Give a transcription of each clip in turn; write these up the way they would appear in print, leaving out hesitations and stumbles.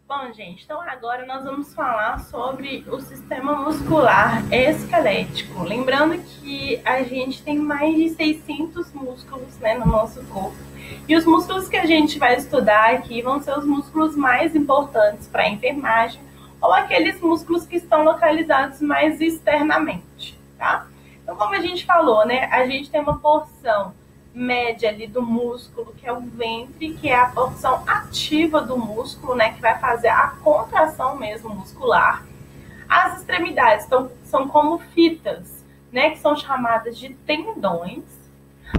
Bom, gente, então agora nós vamos falar sobre o sistema muscular esquelético. Lembrando que a gente tem mais de 600 músculos, né, no nosso corpo. E os músculos que a gente vai estudar aqui vão ser os músculos mais importantes para a enfermagem ou aqueles músculos que estão localizados mais externamente, tá? Então, como a gente falou, né, a gente tem uma porção média ali do músculo, que é o ventre, que é a porção ativa do músculo, né, que vai fazer a contração mesmo muscular. As extremidades são como fitas, né, que são chamadas de tendões.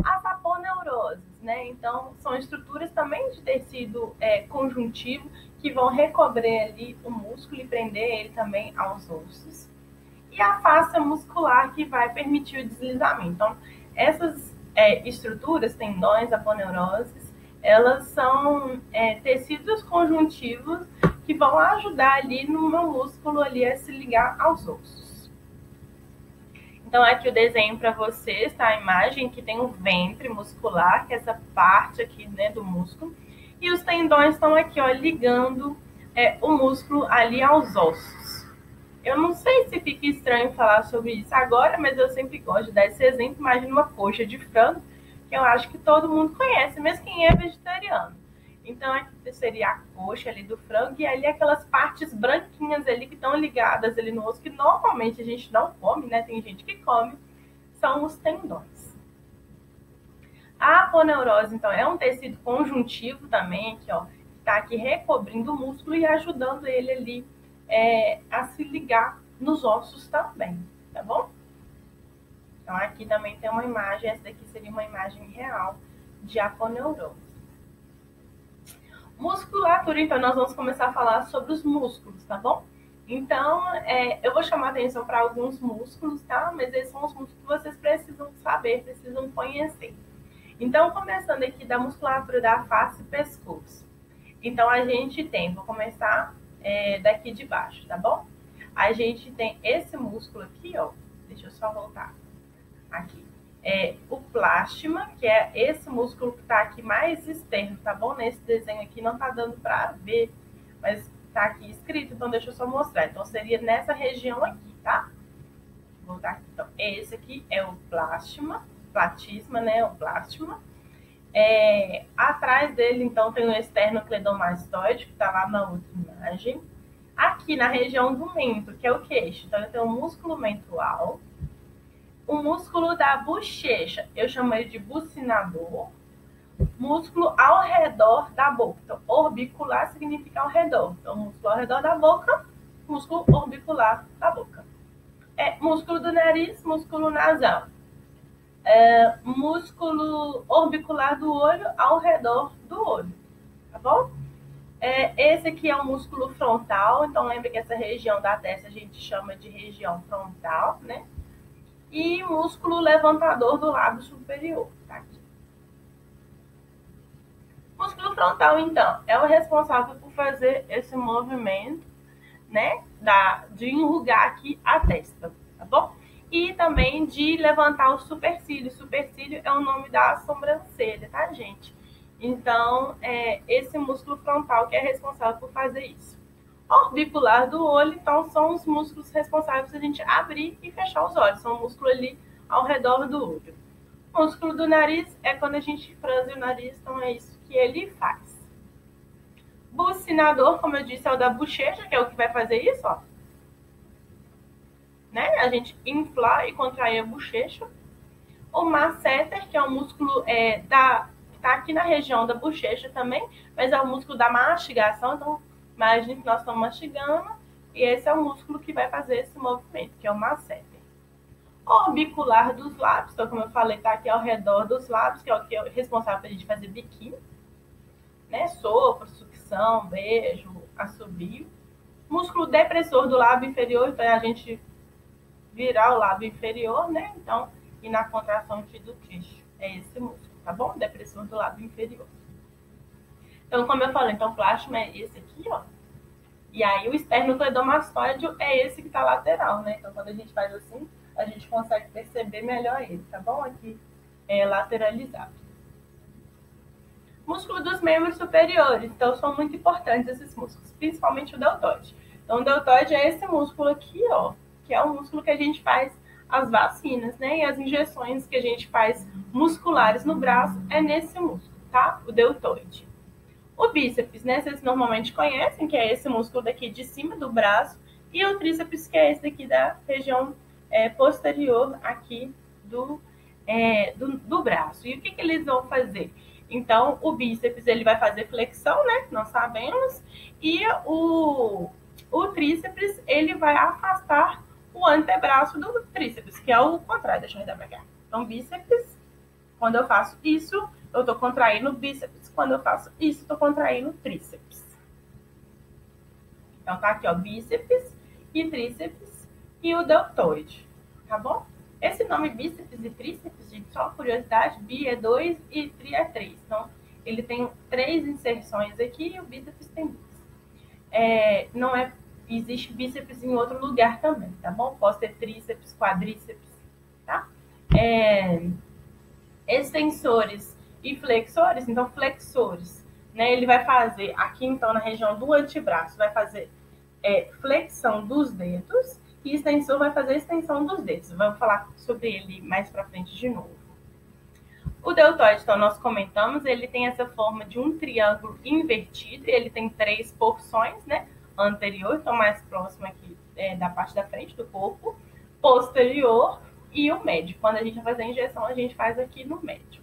As aponeuroses, né, então são estruturas também de tecido conjuntivo que vão recobrir ali o músculo e prender ele também aos ossos. E a fascia muscular que vai permitir o deslizamento. Então, essas estruturas, tendões, aponeuroses, elas são tecidos conjuntivos que vão ajudar ali no meu músculo ali a se ligar aos ossos. Então, aqui o desenho para vocês, tá? A imagem que tem o ventre muscular, que é essa parte aqui, né, do músculo, e os tendões estão aqui, ó, ligando o músculo ali aos ossos. Eu não sei se fica estranho falar sobre isso agora, mas eu sempre gosto de dar esse exemplo. Imagina uma coxa de frango, que eu acho que todo mundo conhece, mesmo quem é vegetariano. Então, aqui seria a coxa ali do frango e ali aquelas partes branquinhas ali que estão ligadas ali no osso, que normalmente a gente não come, né? Tem gente que come, são os tendões. A aponeurose, então, é um tecido conjuntivo também, aqui, ó, que está aqui recobrindo o músculo e ajudando ele ali a se ligar nos ossos também, tá bom? Então, aqui também tem uma imagem, essa daqui seria uma imagem real de aponeurose. Musculatura, então, nós vamos começar a falar sobre os músculos, tá bom? Então, eu vou chamar atenção para alguns músculos, tá? Mas esses são os músculos que vocês precisam saber, precisam conhecer. Então, começando aqui da musculatura da face e pescoço. Então, a gente tem, vou começar daqui de baixo, tá bom? A gente tem esse músculo aqui, ó. Deixa eu só voltar. Aqui. O plástima, que é esse músculo que tá aqui mais externo, tá bom? Nesse desenho aqui não tá dando para ver, mas tá aqui escrito, então deixa eu só mostrar. Então, seria nessa região aqui, tá? Vou voltar aqui. Então, esse aqui é o plástima, platisma, né? O plástima. Atrás dele, então, tem o esternocleidomastoide, que está lá na outra imagem. Aqui na região do mento, que é o queixo. Então, eu tenho o músculo mental, o músculo da bochecha, eu chamo ele de bucinador, músculo ao redor da boca. Então, orbicular significa ao redor. Então, músculo ao redor da boca, músculo orbicular da boca. Músculo do nariz, músculo nasal. Músculo orbicular do olho ao redor do olho, tá bom? Esse aqui é o músculo frontal, então lembra que essa região da testa a gente chama de região frontal, né? E músculo levantador do lábio superior, tá aqui. Músculo frontal, então, é o responsável por fazer esse movimento, né? De enrugar aqui a testa, tá bom? E também de levantar o supercílio. Supercílio é o nome da sobrancelha, tá, gente? Então, esse músculo frontal que é responsável por fazer isso. Orbicular do olho, então, são os músculos responsáveis por a gente abrir e fechar os olhos. São músculos ali ao redor do olho. O músculo do nariz é quando a gente franze o nariz, então é isso que ele faz. Bucinador, como eu disse, é o da bochecha, que é o que vai fazer isso, ó. Né? A gente inflar e contrair a bochecha. O masseter, que é o músculo que está aqui na região da bochecha também, mas é o músculo da mastigação. Então, imagine que nós estamos mastigando e esse é o músculo que vai fazer esse movimento, que é o masseter. Orbicular dos lábios, então, como eu falei, está aqui ao redor dos lábios, que é o que é responsável para a gente fazer biquinho, né? Sopro, sucção, beijo, assobio. Músculo depressor do lábio inferior, então é a gente virar o lábio inferior, né? Então, e na contração aqui do queixo. É esse músculo, tá bom? Depressor do lábio inferior. Então, como eu falei, então o plástico é esse aqui, ó. E aí o esternocleidomastoide é esse que tá lateral, né? Então, quando a gente faz assim, a gente consegue perceber melhor ele, tá bom? Aqui é lateralizado. Músculo dos membros superiores. Então, são muito importantes esses músculos, principalmente o deltoide. Então, o deltoide é esse músculo aqui, ó, que é o músculo que a gente faz as vacinas, né? E as injeções que a gente faz musculares no braço é nesse músculo, tá? O deltoide. O bíceps, né? Vocês normalmente conhecem, que é esse músculo daqui de cima do braço. E o tríceps, que é esse daqui da região posterior aqui do braço. E o que eles vão fazer? Então, o bíceps ele vai fazer flexão, né? Nós sabemos. E o tríceps ele vai afastar o antebraço do tríceps, que é o contrário. Deixa eu redar pra cá. Então, bíceps, quando eu faço isso, eu tô contraindo o bíceps. Quando eu faço isso, eu tô contraindo o tríceps. Então, tá aqui, ó, bíceps e tríceps e o deltoide, tá bom? Esse nome bíceps e tríceps, gente, só curiosidade, bi é 2 e tri é 3. Então, ele tem 3 inserções aqui e o bíceps tem 2. Não existe bíceps em outro lugar também, tá bom? Pode ter tríceps, quadríceps, tá? Extensores e flexores, então flexores, né? Ele vai fazer aqui, então, na região do antebraço, vai fazer flexão dos dedos, e extensor vai fazer a extensão dos dedos. Vamos falar sobre ele mais para frente de novo. O deltoide, então, nós comentamos, ele tem essa forma de um triângulo invertido, e ele tem 3 porções, né? Anterior, então mais próximo aqui da parte da frente do corpo, posterior e o médio. Quando a gente vai fazer a injeção, a gente faz aqui no médio.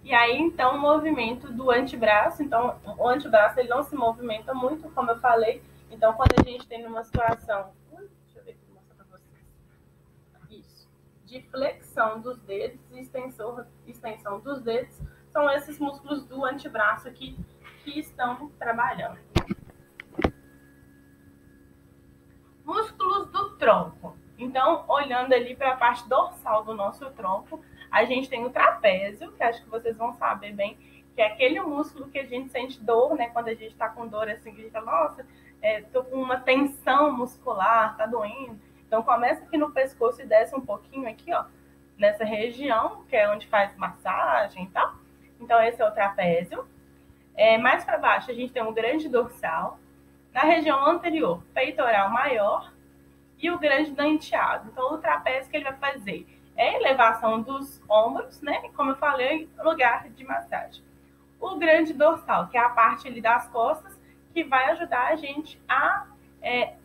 E aí, então, o movimento do antebraço, então, o antebraço ele não se movimenta muito, como eu falei. Então, quando a gente tem uma situação, deixa eu ver aqui, vou mostrar para vocês. Isso, de flexão dos dedos e extensão dos dedos, são esses músculos do antebraço aqui que estão trabalhando. Músculos do tronco. Então, olhando ali para a parte dorsal do nosso tronco, a gente tem o trapézio, que acho que vocês vão saber bem, que é aquele músculo que a gente sente dor, né? Quando a gente está com dor, assim, que a gente fala, nossa, tô com uma tensão muscular, tá doendo. Então, começa aqui no pescoço e desce um pouquinho aqui, ó, nessa região, que é onde faz massagem e tal. Então, esse é o trapézio. Mais para baixo, a gente tem um grande dorsal. Na região anterior, peitoral maior e o grande danteado. Então, o trapézio que ele vai fazer é a elevação dos ombros, né? Como eu falei, lugar de massagem. O grande dorsal, que é a parte ali das costas, que vai ajudar a gente a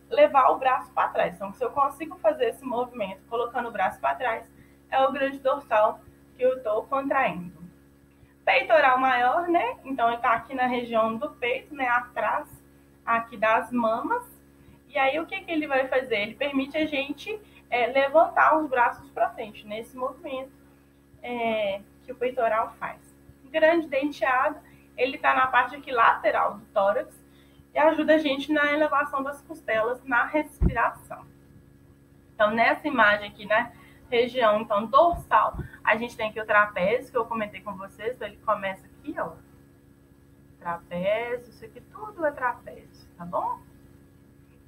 levar o braço para trás. Então, se eu consigo fazer esse movimento colocando o braço para trás, é o grande dorsal que eu estou contraindo. Peitoral maior, né? Então, ele está aqui na região do peito, né? Atrás aqui das mamas. E aí, o que ele vai fazer? Ele permite a gente levantar os braços para frente, nesse movimento que o peitoral faz. O grande denteado, ele está na parte aqui lateral do tórax e ajuda a gente na elevação das costelas, na respiração. Então, nessa imagem aqui, né, região então dorsal, a gente tem aqui o trapézio, que eu comentei com vocês, então ele começa aqui, ó, trapézio, isso aqui tudo é trapézio, tá bom?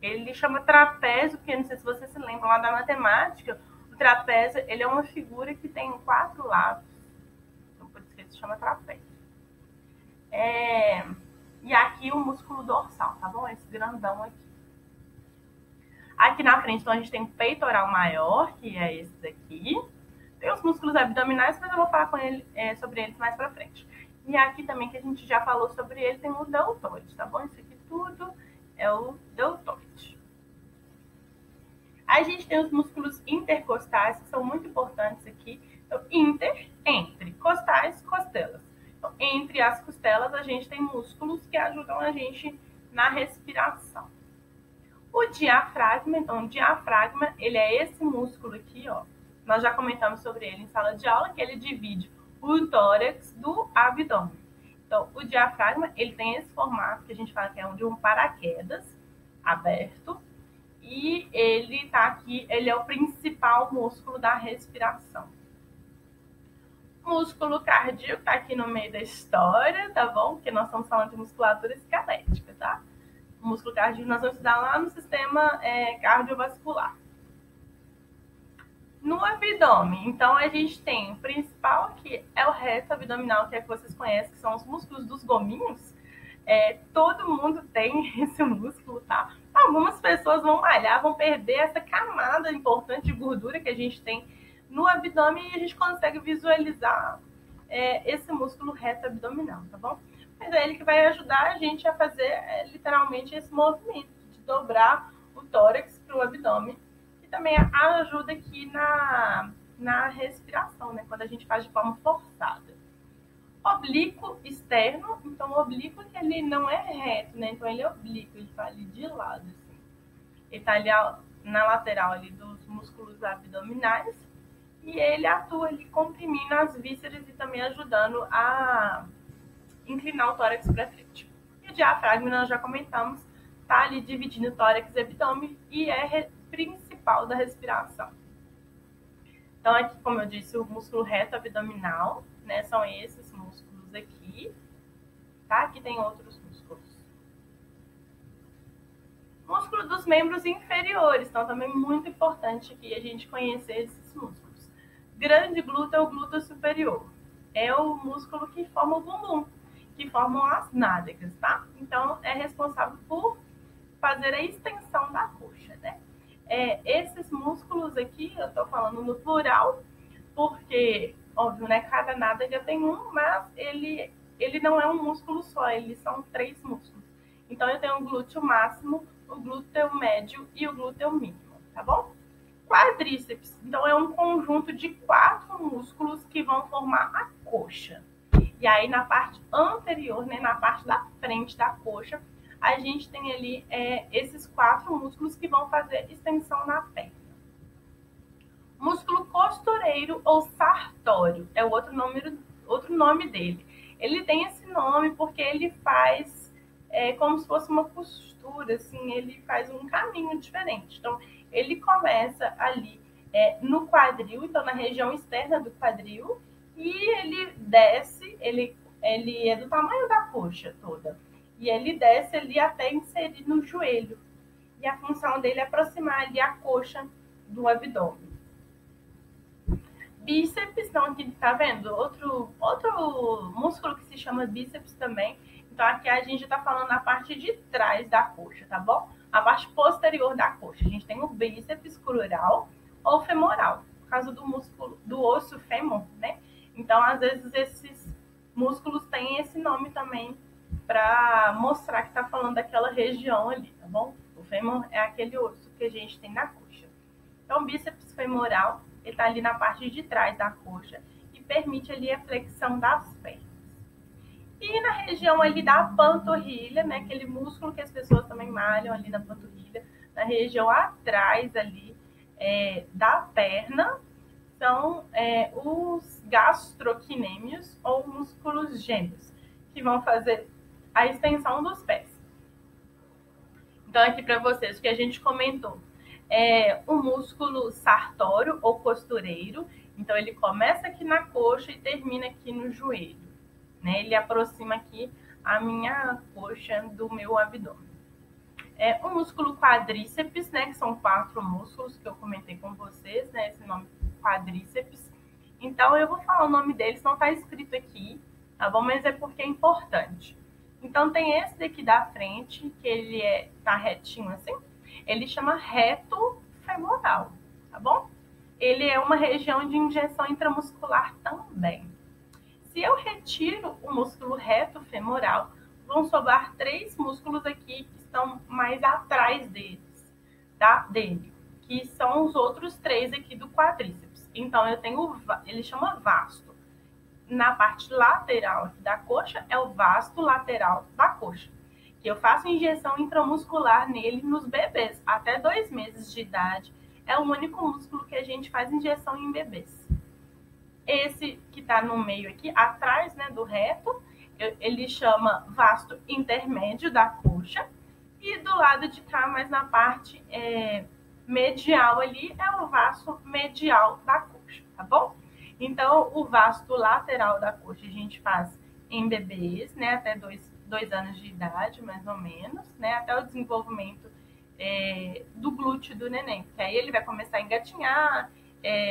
Ele chama trapézio, porque não sei se vocês se lembram lá da matemática, o trapézio, ele é uma figura que tem 4 lados, então por isso que ele se chama trapézio. E aqui o músculo dorsal, tá bom? Esse grandão aqui. Aqui na frente, então, a gente tem o peitoral maior, que é esse daqui. Tem os músculos abdominais, mas eu vou falar sobre eles mais pra frente. E aqui também, que a gente já falou sobre ele, tem o deltoide, tá bom? Isso aqui tudo é o deltoide. Aí a gente tem os músculos intercostais, que são muito importantes aqui. Então, entre, costais, costelas. Então, entre as costelas, a gente tem músculos que ajudam a gente na respiração. O diafragma, então, o diafragma, ele é esse músculo aqui, ó. Nós já comentamos sobre ele em sala de aula, que ele divide o tórax do abdômen. Então, o diafragma, ele tem esse formato que a gente fala que é de um paraquedas aberto. E ele tá aqui, ele é o principal músculo da respiração. O músculo cardíaco tá aqui no meio da história, tá bom? Porque nós estamos falando de musculatura esquelética, tá? O músculo cardíaco nós vamos estudar lá no sistema cardiovascular. No abdômen, então a gente tem o principal, que é o reto abdominal, que é que vocês conhecem, que são os músculos dos gominhos. Todo mundo tem esse músculo, tá? Algumas pessoas vão malhar, vão perder essa camada importante de gordura que a gente tem no abdômen e a gente consegue visualizar esse músculo reto abdominal, tá bom? Mas é ele que vai ajudar a gente a fazer literalmente esse movimento de dobrar o tórax para o abdômen, que também ajuda aqui na respiração, né? Quando a gente faz de forma forçada. Oblíquo externo, então o oblíquo que ele não é reto, né? Então ele é oblíquo, ele tá ali de lado, assim. Ele tá ali na lateral ali dos músculos abdominais e ele atua ali comprimindo as vísceras e também ajudando a inclinar o tórax para frente. E o diafragma, nós já comentamos, tá ali dividindo tórax e abdômen e é principal da respiração. Então aqui, como eu disse, o músculo reto abdominal, né, são esses músculos aqui, tá? Aqui tem outros músculos. Músculo dos membros inferiores, então também muito importante aqui a gente conhecer esses músculos. Grande glúteo é o glúteo superior, é o músculo que forma o bumbum, que formam as nádegas, tá? Então é responsável por fazer a extensão da coxa, né? Esses músculos aqui, eu tô falando no plural, porque, óbvio, né, cada nádega tem um, mas ele não é um músculo só, eles são 3 músculos. Então, eu tenho o glúteo máximo, o glúteo médio e o glúteo mínimo, tá bom? Quadríceps, então, é um conjunto de 4 músculos que vão formar a coxa. E aí, na parte anterior, né, na parte da frente da coxa, a gente tem ali esses 4 músculos que vão fazer extensão na perna. Músculo costureiro ou sartório é o outro nome dele. Ele tem esse nome porque ele faz como se fosse uma costura, assim, ele faz um caminho diferente. Então, ele começa ali no quadril, então na região externa do quadril, e ele desce, ele é do tamanho da coxa toda, e ele desce ali até inserir no joelho. E a função dele é aproximar ali a coxa do abdômen. Bíceps, então aqui tá vendo? Outro músculo que se chama bíceps também. Então aqui a gente tá falando na parte de trás da coxa, tá bom? A parte posterior da coxa. A gente tem o bíceps crural ou femoral, por causa do músculo, do osso fêmur, né? Então, às vezes, esses músculos têm esse nome também para mostrar que tá falando daquela região ali, tá bom? O fêmur é aquele osso que a gente tem na coxa. Então, o bíceps femoral, ele está ali na parte de trás da coxa e permite ali a flexão das pernas. E na região ali da panturrilha, né, aquele músculo que as pessoas também malham ali na panturrilha, na região atrás ali da perna, são os gastrocnêmios ou músculos gêmeos, que vão fazer a extensão dos pés. Então, aqui para vocês, o que a gente comentou. O músculo sartório ou costureiro, então ele começa aqui na coxa e termina aqui no joelho, né? Ele aproxima aqui a minha coxa do meu abdômen. O músculo quadríceps, né, que são 4 músculos que eu comentei com vocês, né, esse nome quadríceps. Então eu vou falar o nome deles, não está escrito aqui, tá bom? Mas é porque é importante. Então tem esse daqui da frente, que ele tá retinho assim, ele chama reto femoral, tá bom? Ele é uma região de injeção intramuscular também. Se eu retiro o músculo reto femoral, vão sobrar 3 músculos aqui que estão mais atrás deles, tá? Dele, que são os outros 3 aqui do quadríceps. Então eu tenho, ele chama vasto. Na parte lateral aqui da coxa é o vasto lateral da coxa, que eu faço injeção intramuscular nele nos bebês. Até 2 meses de idade é o único músculo que a gente faz injeção em bebês. Esse que está no meio aqui, atrás, né, do reto, ele chama vasto intermédio da coxa. E do lado de cá, mais na parte medial ali, é o vasto medial da coxa, tá bom? Então, o vasto lateral da coxa a gente faz em bebês, né, até 2 anos de idade, mais ou menos, né, até o desenvolvimento do glúteo do neném, que aí ele vai começar a engatinhar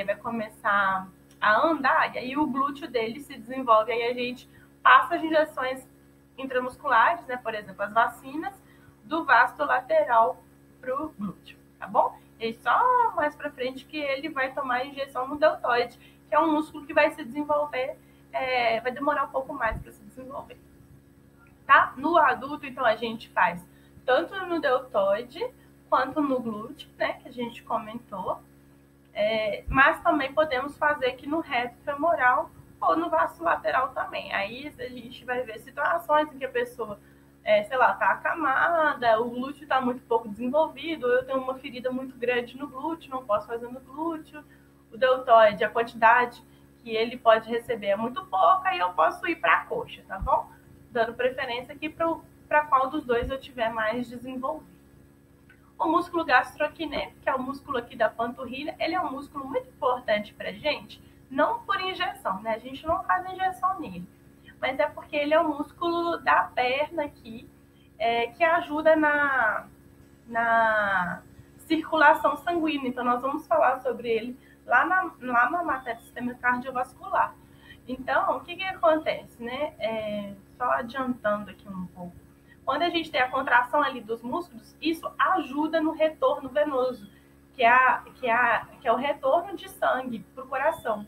vai começar a andar, e aí o glúteo dele se desenvolve, aí a gente passa as injeções intramusculares, né, por exemplo, as vacinas, do vasto lateral para o glúteo, tá bom? E só mais para frente que ele vai tomar a injeção no deltoide, que é um músculo que vai se desenvolver, vai demorar um pouco mais para se desenvolver, tá? No adulto, então, a gente faz tanto no deltoide quanto no glúteo, né, que a gente comentou, mas também podemos fazer aqui no reto femoral ou no vasto lateral também. Aí a gente vai ver situações em que a pessoa, sei lá, tá acamada, o glúteo está muito pouco desenvolvido, ou eu tenho uma ferida muito grande no glúteo, não posso fazer no glúteo. O deltoide, a quantidade que ele pode receber é muito pouca, e eu posso ir para a coxa, tá bom? Dando preferência aqui para qual dos dois eu tiver mais desenvolvido. O músculo gastrocnêmico, que é o músculo aqui da panturrilha, ele é um músculo muito importante para a gente, não por injeção, né? A gente não faz injeção nele, mas é porque ele é o músculo da perna aqui, que ajuda na circulação sanguínea. Então, nós vamos falar sobre ele lá na matéria do sistema cardiovascular. Então, o que acontece, né? Só adiantando aqui um pouco. Quando a gente tem a contração ali dos músculos, isso ajuda no retorno venoso, que é o retorno de sangue para o coração.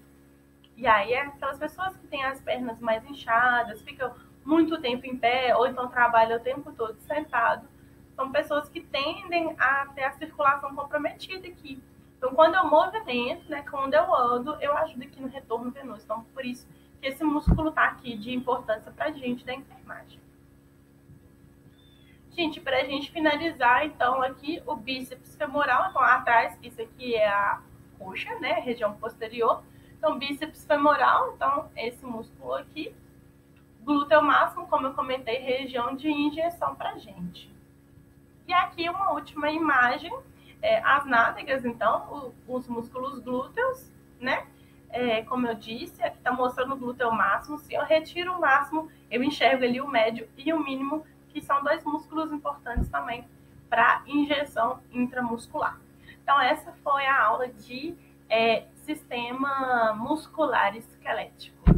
E aí, aquelas pessoas que têm as pernas mais inchadas, ficam muito tempo em pé, ou então trabalham o tempo todo sentado, são pessoas que tendem a ter a circulação comprometida aqui. Então, quando eu movimento, né, quando eu ando, eu ajudo aqui no retorno venoso. Então, por isso que esse músculo está aqui de importância para a gente da enfermagem. Gente, para a gente finalizar, então, aqui o bíceps femoral, então atrás, isso aqui é a coxa, né, região posterior. Então, bíceps femoral, então, esse músculo aqui. Glúteo máximo, como eu comentei, região de injeção pra gente. E aqui uma última imagem, as nádegas, então, os músculos glúteos, né? Como eu disse, aqui tá mostrando o glúteo máximo. Se eu retiro o máximo, eu enxergo ali o médio e o mínimo, que são dois músculos importantes também para injeção intramuscular. Então, essa foi a aula de sistema muscular esquelético.